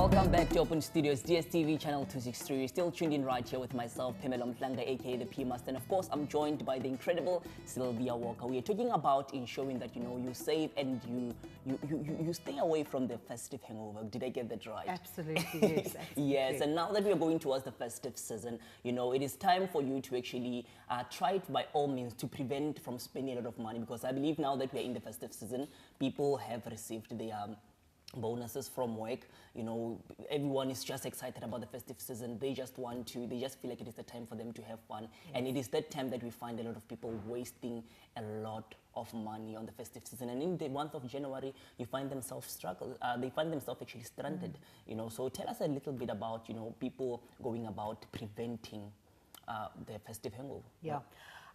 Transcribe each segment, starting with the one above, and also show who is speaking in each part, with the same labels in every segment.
Speaker 1: Welcome back to Open Studios, DSTV channel 263. You're still tuned in right here with myself, Pamela Mhlanga, aka the P Master, and of course I'm joined by the incredible Sylvia Walker. We are talking about ensuring that you save and you stay away from the festive hangover. Did I get that right?
Speaker 2: Absolutely, yes. Absolutely.
Speaker 1: Yes, and now that we are going towards the festive season, it is time for you to actually try it by all means to prevent from spending a lot of money, because I believe now that we are in the festive season, people have received their bonuses from work. Everyone is just excited about the festive season. They just feel like it is the time for them to have fun. Yes. And it is that time that we find a lot of people wasting a lot of money on the festive season. And in the month of January, you find themselves they find themselves actually stranded. So tell us a little bit about, people going about preventing the festive hangover.
Speaker 2: Yeah.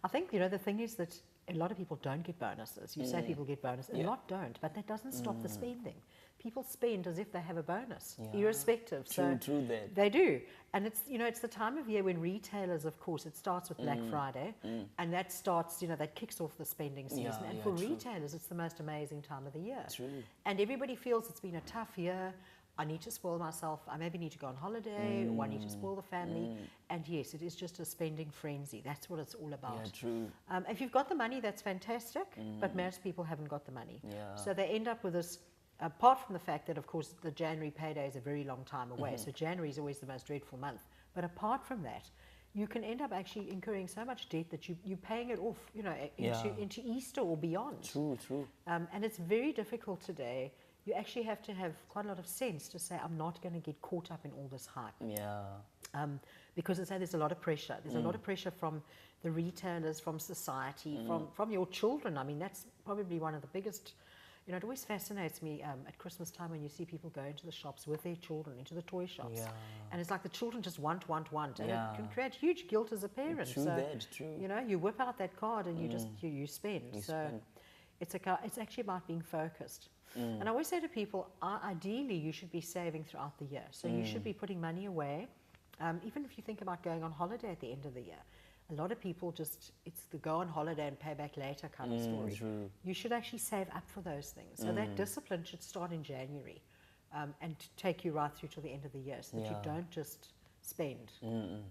Speaker 2: I think, the thing is that a lot of people don't get bonuses. You say people get bonuses. A lot don't, but that doesn't stop the spending. People spend as if they have a bonus, irrespective.
Speaker 1: True that.
Speaker 2: They do. And it's, it's the time of year when retailers, of course, it starts with Black Friday, and that starts, that kicks off the spending season. And for retailers, it's the most amazing time of the year.
Speaker 1: True.
Speaker 2: And everybody feels it's been a tough year. I need to spoil myself. I maybe need to go on holiday, or I need to spoil the family. And yes, it is just a spending frenzy. That's what it's all about.
Speaker 1: Yeah, true.
Speaker 2: If you've got the money, that's fantastic, but most people haven't got the money.
Speaker 1: Yeah.
Speaker 2: So they end up with this, apart from the fact that, of course, the January payday is a very long time away. So January is always the most dreadful month. But apart from that, you can end up actually incurring so much debt that you're paying it off, into Easter or beyond.
Speaker 1: True.
Speaker 2: And it's very difficult today. You actually have to have quite a lot of sense to say, I'm not going to get caught up in all this hype.
Speaker 1: Yeah.
Speaker 2: Because there's a lot of pressure. There's a lot of pressure from the retailers, from society, from your children. I mean, that's probably one of the biggest. It always fascinates me at Christmas time when you see people go into the shops with their children, into the toy shops.
Speaker 1: Yeah.
Speaker 2: And it's like the children just want. And it can create huge guilt as a parent.
Speaker 1: True.
Speaker 2: You whip out that card and you spend. It's actually about being focused. And I always say to people, ideally, you should be saving throughout the year. So you should be putting money away. Even if you think about going on holiday at the end of the year, a lot of people it's the go on holiday and pay back later kind of story.
Speaker 1: True.
Speaker 2: You should actually save up for those things. So that discipline should start in January and take you right through to the end of the year, so that you don't just spend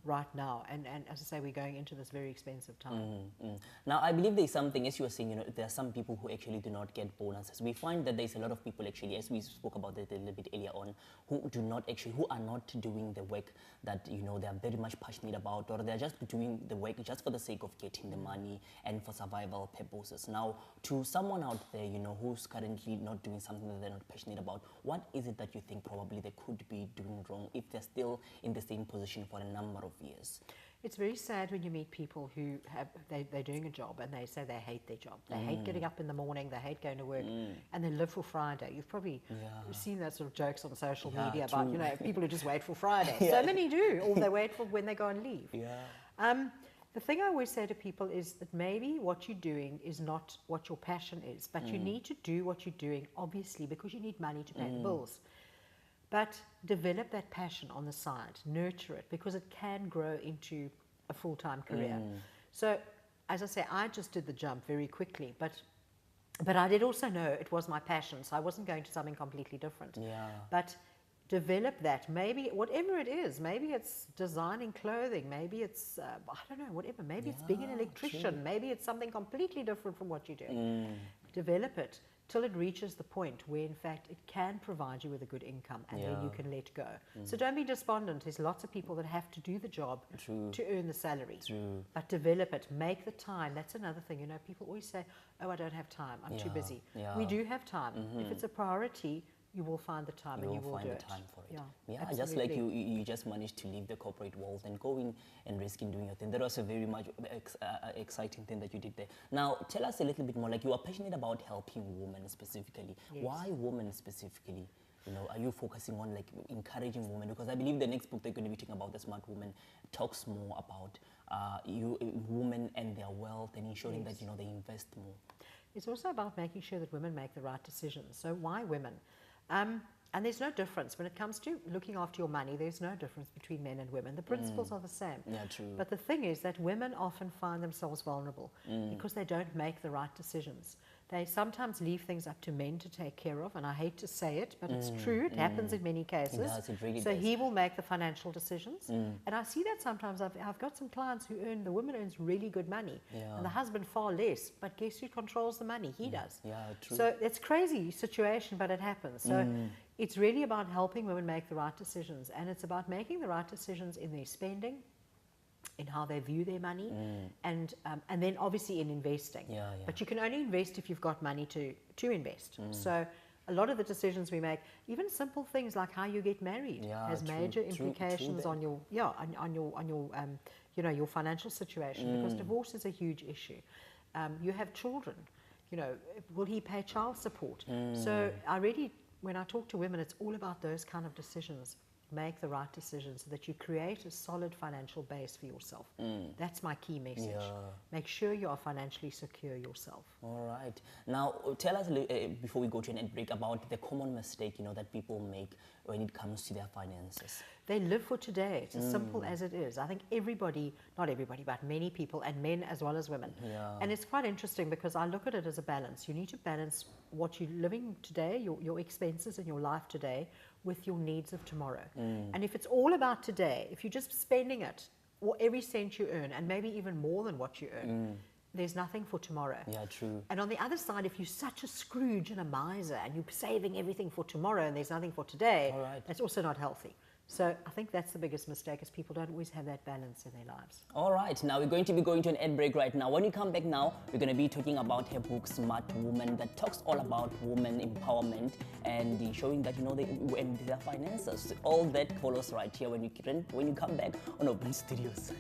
Speaker 2: right now. And as I say, we're going into this very expensive time.
Speaker 1: Now, I believe there's something, as you were saying, there are some people who actually do not get bonuses. We find that there's a lot of people actually, as we spoke about it a little bit earlier on, who are not doing the work that, they are very much passionate about, or they're just doing the work just for the sake of getting the money and for survival purposes. Now, to someone out there, who's currently not doing something that they're not passionate about, what is it that you think probably they could be doing wrong if they're still in the same position for a number of years?
Speaker 2: It's very sad when you meet people who they're doing a job and they say they hate their job. They hate getting up in the morning, they hate going to work, and they live for Friday. You've probably seen those sort of jokes on social media about, people who just wait for Friday. So many do, or they wait for when they go on leave. The thing I always say to people is that maybe what you're doing is not what your passion is, but you need to do what you're doing, obviously, because you need money to pay the bills. But develop that passion on the side, nurture it, because it can grow into a full-time career. So, as I say, I just did the jump very quickly, but I did also know it was my passion, so I wasn't going to something completely different. But develop that, maybe whatever it is, maybe it's designing clothing, maybe it's, I don't know, whatever, maybe it's being an electrician, maybe it's something completely different from what you're doing. Develop it till it reaches the point where, in fact, it can provide you with a good income, and then you can let go. So don't be despondent. There's lots of people that have to do the job to earn the salary. But develop it. Make the time. That's another thing. People always say, oh, I don't have time. I'm too busy. We do have time. If it's a priority, you will find the time and you will do it.
Speaker 1: You will find the time for it. Just like you just managed to leave the corporate world and go in and risk in doing your thing. That was a very much exciting thing that you did there. Now, tell us a little bit more, like you are passionate about helping women specifically. Why women specifically? Are you focusing on like encouraging women? Because I believe the next book they're going to be talking about, The Smart Woman, talks more about women and their wealth and ensuring that, they invest more.
Speaker 2: It's also about making sure that women make the right decisions. So why women? And there's no difference when it comes to looking after your money. There's no difference between men and women. The principles are the same.
Speaker 1: True.
Speaker 2: But the thing is that women often find themselves vulnerable because they don't make the right decisions. They sometimes leave things up to men to take care of, and I hate to say it, but it's true. It happens in many cases.
Speaker 1: It really
Speaker 2: so
Speaker 1: does.
Speaker 2: he will make the financial decisions, and I see that sometimes. I've got some clients who the woman earns really good money, and the husband far less. But guess who controls the money? He does.
Speaker 1: Yeah, true.
Speaker 2: So it's crazy situation, but it happens. So it's really about helping women make the right decisions, and it's about making the right decisions in their spending, in how they view their money, and then obviously in investing. But you can only invest if you've got money to invest. So a lot of the decisions we make, even simple things like how you get married, has major implications on your your financial situation, because divorce is a huge issue. You have children, will he pay child support? So when I talk to women, it's all about those kind of decisions. Make the right decisions so that you create a solid financial base for yourself. That's my key message. Make sure you are financially secure yourself.
Speaker 1: All right. Now, tell us before we go to an ad break about the common mistake that people make when it comes to their finances.
Speaker 2: They live for today. It's as simple as it is. I think everybody, not everybody, but many people, and men as well as women. And it's quite interesting because I look at it as a balance. You need to balance what you're living today, your expenses and your life today, with your needs of tomorrow. And if it's all about today, if you're just spending it, or every cent you earn, and maybe even more than what you earn, there's nothing for tomorrow.
Speaker 1: Yeah, true.
Speaker 2: And on the other side, if you're such a Scrooge and a miser, and you're saving everything for tomorrow, and there's nothing for today, that's also not healthy. So I think that's the biggest mistake, is people don't always have that balance in their lives.
Speaker 1: All right, now we're going to be going to an ad break right now. When we come back now, we're going to be talking about her book, Smart Woman, that talks all about women empowerment and showing that, and their finances. All that follows right here when you come back on Open Studios.